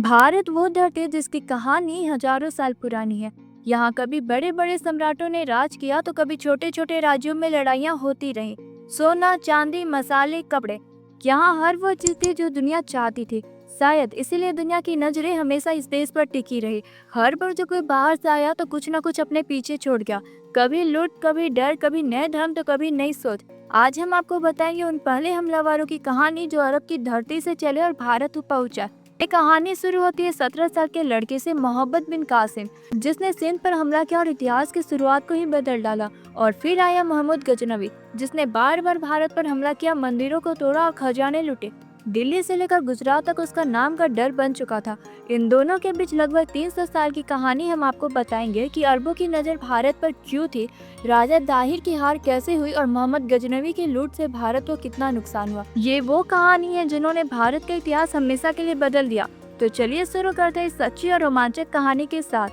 भारत वो धरती है जिसकी कहानी हजारों साल पुरानी है। यहाँ कभी बड़े बड़े सम्राटों ने राज किया तो कभी छोटे छोटे राज्यों में लड़ाइयाँ होती रहीं। सोना, चांदी, मसाले, कपड़े, यहाँ हर वो चीज थी जो दुनिया चाहती थी। शायद इसीलिए दुनिया की नजरें हमेशा इस देश पर टिकी रही। हर बार जो कोई बाहर से आया तो कुछ न कुछ अपने पीछे छोड़ गया। कभी लूट, कभी डर, कभी नए धर्म तो कभी नई सोच। आज हम आपको बताएंगे उन पहले हमलावरों की कहानी जो अरब की धरती से चले और भारत पहुंचा। ये कहानी शुरू होती है 17 साल के लड़के से, मोहम्मद बिन कासिम, जिसने सिंध पर हमला किया और इतिहास की शुरुआत को ही बदल डाला। और फिर आया महमूद गजनवी, जिसने बार बार भारत पर हमला किया, मंदिरों को तोड़ा और खजाने लूटे। दिल्ली से लेकर गुजरात तक उसका नाम का डर बन चुका था। इन दोनों के बीच लगभग 300 साल की कहानी हम आपको बताएंगे कि अरबों की नज़र भारत पर क्यों थी, राजा दाहिर की हार कैसे हुई और मोहम्मद गजनवी की लूट से भारत को कितना नुकसान हुआ। ये वो कहानी है जिन्होंने भारत का इतिहास हमेशा के लिए बदल दिया। तो चलिए शुरू करते हैं इस सच्ची और रोमांचक कहानी के साथ।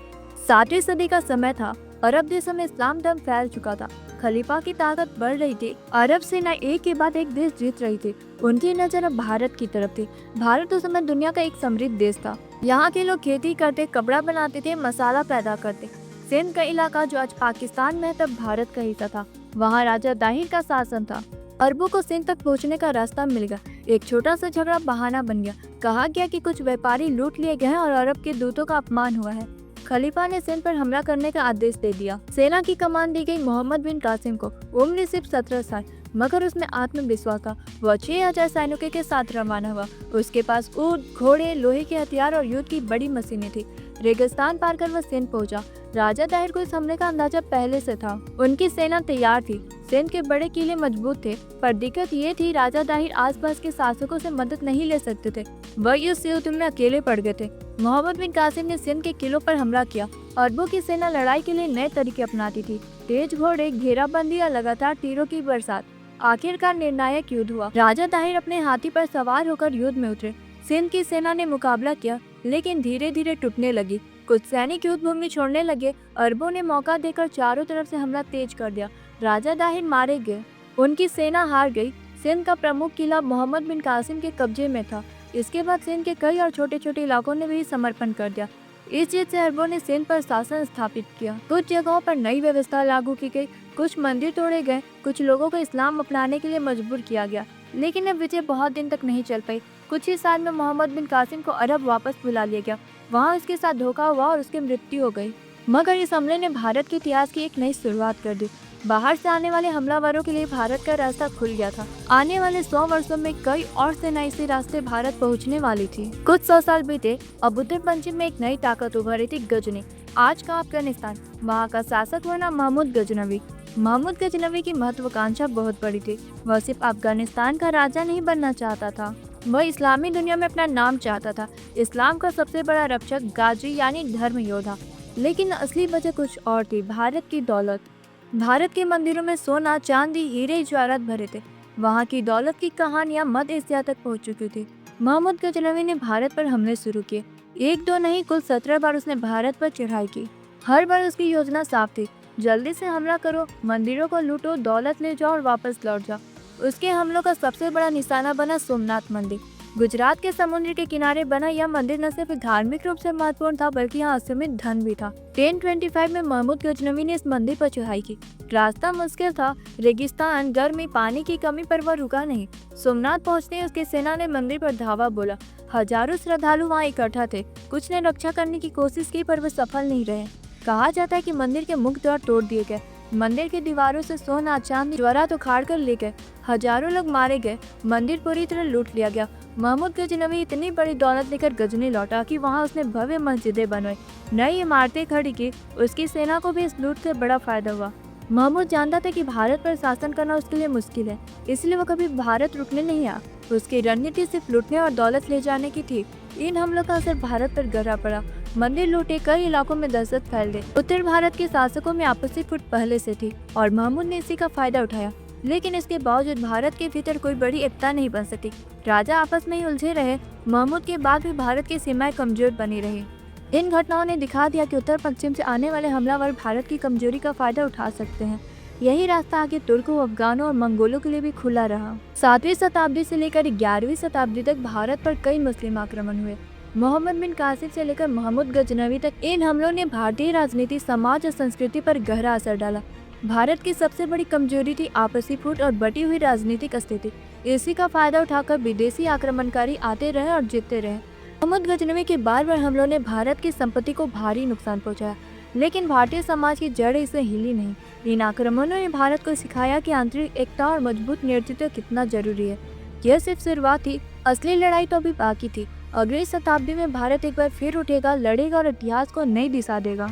7वीं सदी का समय था। अरब देशों में इस्लाम धर्म फैल चुका था। खलीफा की ताकत बढ़ रही थी। अरब सेना एक के बाद एक देश जीत रही थी। उनकी नजर अब भारत की तरफ थी। भारत उस समय दुनिया का एक समृद्ध देश था। यहाँ के लोग खेती करते, कपड़ा बनाते थे, मसाला पैदा करते। सिंध का इलाका जो आज पाकिस्तान में तब भारत का हिस्सा था। वहाँ राजा दाहिर का शासन था। अरबों को सिंध तक पहुँचने का रास्ता मिल गया। एक छोटा सा झगड़ा बहाना बन गया। कहा गया कि कुछ व्यापारी लूट लिए गए हैं और अरब के दूतों का अपमान हुआ है। खलीफा ने सिंध पर हमला करने का आदेश दे दिया। सेना की कमान दी गई मोहम्मद बिन कासिम को। उम्र सिर्फ 17 साल, मगर उसमें आत्मविश्वास था। वह 6000 सैनिकों के साथ रवाना हुआ। उसके पास ऊंट, घोड़े, लोहे के हथियार और युद्ध की बड़ी मशीनें थी। रेगिस्तान पार कर वह सिंध पहुंचा। राजा दाहिर को इस हमले का अंदाजा पहले से था। उनकी सेना तैयार थी। सिंध के बड़े किले मजबूत थे, पर दिक्कत ये थी राजा दाहिर आसपास के शासकों से मदद नहीं ले सकते थे। वह इस युद्ध में अकेले पड़ गए थे। मोहम्मद बिन कासिम ने सिंध के किलों पर हमला किया। अरबों की सेना लड़ाई के लिए नए तरीके अपनाती थी। तेज घोड़े, घेराबंदी या लगातार तीरों की बरसात। आखिरकार निर्णायक युद्ध हुआ। राजा दाहिर अपने हाथी पर सवार होकर युद्ध में उतरे। सिंध की सेना ने मुकाबला किया, लेकिन धीरे धीरे टूटने लगी। कुछ सैनिक युद्ध भूमि छोड़ने लगे। अरबों ने मौका देकर चारों तरफ से हमला तेज कर दिया। राजा दाहिर मारे गए। उनकी सेना हार गई। सिंध का प्रमुख किला मोहम्मद बिन कासिम के कब्जे में था। इसके बाद सिंध के कई और छोटे छोटे इलाकों ने भी समर्पण कर दिया। इस जीत से अरबों ने सिंध पर शासन स्थापित किया। कुछ जगहों पर नई व्यवस्था लागू की गई, कुछ मंदिर तोड़े गए, कुछ लोगों को इस्लाम अपनाने के लिए मजबूर किया गया। लेकिन अब विजय बहुत दिन तक नहीं चल पाई। कुछ ही साल में मोहम्मद बिन कासिम को अरब वापस बुला लिया गया। वहाँ उसके साथ धोखा हुआ और उसकी मृत्यु हो गई। मगर इस हमले ने भारत के इतिहास की एक नई शुरुआत कर दी। बाहर से आने वाले हमलावरों के लिए भारत का रास्ता खुल गया था। आने वाले 100 वर्षों में कई और सेना इसी रास्ते भारत पहुंचने वाली थी। कुछ 100 साल बीते। अब उत्तर पश्चिम में एक नई ताकत उभरी थी, गजनी। आज का अफगानिस्तान। वहाँ का शासक हुआ नाम महमूद गजनवी। महमूद गजनवी की महत्वाकांक्षा बहुत बड़ी थी। वह सिर्फ अफगानिस्तान का राजा नहीं बनना चाहता था, वह इस्लामी दुनिया में अपना नाम चाहता था। इस्लाम का सबसे बड़ा रक्षक, गाजी यानी धर्म योद्धा। लेकिन असली वजह कुछ और थी, भारत की दौलत। भारत के मंदिरों में सोना, चांदी, हीरे जवाहरात भरे थे। वहाँ की दौलत की कहानियां मध्य एशिया तक पहुँच चुकी थी। महमूद गजनवी ने भारत पर हमले शुरू किए। एक दो नहीं, कुल 17 बार उसने भारत पर चढ़ाई की। हर बार उसकी योजना साफ थी, जल्दी से हमला करो, मंदिरों को लूटो, दौलत ले जाओ और वापस लौट जाओ। उसके हमलों का सबसे बड़ा निशाना बना सोमनाथ मंदिर। गुजरात के समुद्र के किनारे बना यह मंदिर न सिर्फ धार्मिक रूप से महत्वपूर्ण था, बल्कि यहाँ असीमित धन भी था। 1025 में महमूद गजनवी ने इस मंदिर पर चढ़ाई की। रास्ता मुश्किल था, रेगिस्तान, गर्मी, पानी की कमी, पर वह रुका नहीं। सोमनाथ पहुँचते ही उसकी सेना ने मंदिर पर धावा बोला। हजारों श्रद्धालु वहाँ इकट्ठा थे। कुछ ने रक्षा करने की कोशिश की, पर वे सफल नहीं रहे। कहा जाता है कि मंदिर के मुख्य द्वार तोड़ दिए गए। मंदिर के दीवारों से सोना, चांदी, जवाहरात उखाड़ कर ले गए। हजारों लोग मारे गए। मंदिर पूरी तरह लूट लिया गया। महमूद गजनवी इतनी बड़ी दौलत लेकर गजनी लौटा कि वहां उसने भव्य मस्जिदें बनवाई, नई इमारतें खड़ी की। उसकी सेना को भी इस लूट से बड़ा फायदा हुआ। महमूद जानता था कि भारत पर शासन करना उसके लिए मुश्किल है, इसलिए वो कभी भारत रुकने नहीं आया। उसकी रणनीति सिर्फ लूटने और दौलत ले जाने की थी। इन हमलों का असर भारत पर गहरा पड़ा। मंदिर लूटे, कई इलाकों में दहशत फैल गई। उत्तर भारत के शासकों में आपसी फुट पहले से थी और महमूद ने इसी का फायदा उठाया। लेकिन इसके बावजूद भारत के भीतर कोई बड़ी एकता नहीं बन सकी। राजा आपस में ही उलझे रहे। महमूद के बाद भी भारत की सीमाएं कमजोर बनी रही। इन घटनाओं ने दिखा दिया कि उत्तर पश्चिम से आने वाले हमलावर भारत की कमजोरी का फायदा उठा सकते हैं। यही रास्ता आगे तुर्कों, अफगानों और मंगोलों के लिए भी खुला रहा। 7वीं शताब्दी से लेकर 11वीं शताब्दी तक भारत पर कई मुस्लिम आक्रमण हुए। मोहम्मद बिन कासिम से लेकर महमूद गजनवी तक इन हमलों ने भारतीय राजनीति, समाज और संस्कृति पर गहरा असर डाला। भारत की सबसे बड़ी कमजोरी थी आपसी फूट और बटी हुई राजनीतिक स्थिति। इसी का फायदा उठाकर विदेशी आक्रमणकारी आते रहे और जीतते रहे। मोहम्मद गजनवी के बार बार हमलों ने भारत की संपत्ति को भारी नुकसान पहुंचाया, लेकिन भारतीय समाज की जड़ इससे हिली नहीं। इन आक्रमणों ने भारत को सिखाया कि आंतरिक एकता और मजबूत नेतृत्व कितना जरूरी है। यह सिर्फ शुरुआत थी, असली लड़ाई तो अभी बाकी थी। अगली शताब्दी में भारत एक बार फिर उठेगा, लड़ेगा और इतिहास को नई दिशा देगा।